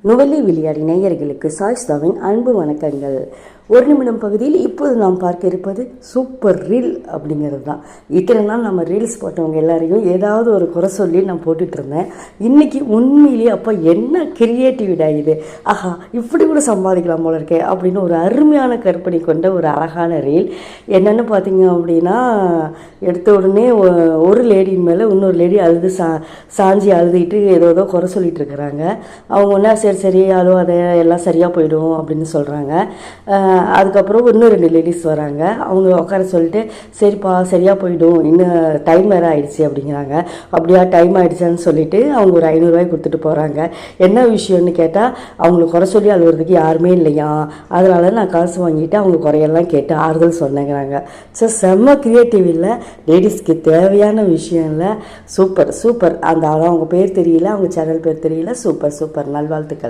நுவலி விளையாடி நேயர்களுக்கு சாய்ஸ்தாவின் அன்பு வணக்கங்கள். ஒரு நிமிடம் பகுதியில் இப்போது நாம் பார்க்க இருப்பது சூப்பர் ரீல் அப்படிங்கிறது தான். இத்தனை நாள் நம்ம ரீல்ஸ் போட்டவங்க எல்லாரையும் ஏதாவது ஒரு குறை சொல்லி நான் போட்டுட்டு இருந்தேன். இன்றைக்கி உண்மையிலேயே அப்போ என்ன கிரியேட்டிவிட்டா இது, ஆஹா இப்படி கூட சம்பாதிக்கலாம் போல இருக்கே அப்படின்னு ஒரு அருமையான கற்பனை கொண்ட ஒரு அழகான ரீல். என்னென்னு பார்த்தீங்க அப்படின்னா, எடுத்த உடனே ஒரு லேடியின் மேலே இன்னொரு லேடி அழுது சாஞ்சி அழுதுகிட்டு ஏதோ குறை சொல்லிட்டு இருக்கிறாங்க. அவங்க ஒன்றா சரி அதை எல்லாம் சரியாக போயிடும் அப்படின்னு சொல்கிறாங்க. அதுக்கப்புறம் இன்னும் 2 லேடிஸ் வராங்க. அவங்க உட்கார சொல்லிட்டு சரிப்பா சரியாக போயிடும், இன்னும் டைம் வேறு ஆயிடுச்சு அப்படிங்கிறாங்க. அப்படியா டைம் ஆகிடுச்சான்னு சொல்லிவிட்டு அவங்க ஒரு 500 ரூபாய் கொடுத்துட்டு போகிறாங்க. என்ன விஷயம்னு கேட்டால் அவங்களுக்கு குறை சொல்லி அழுகிறதுக்கு யாருமே இல்லையா, அதனால நான் காசு வாங்கிட்டு அவங்க குறையெல்லாம் கேட்டு ஆறுதல் சொன்னேங்கிறாங்க. ஸோ செம்ம க்ரியேட்டிவ் இல்லை, லேடிஸ்க்கு தேவையான விஷயம் இல்லை. Super super. அந்த அவங்க பேர் தெரியல, அவங்க சேனல் பேர் தெரியல. சூப்பர் சூப்பர், நல்வாழ்த்துக்கள்.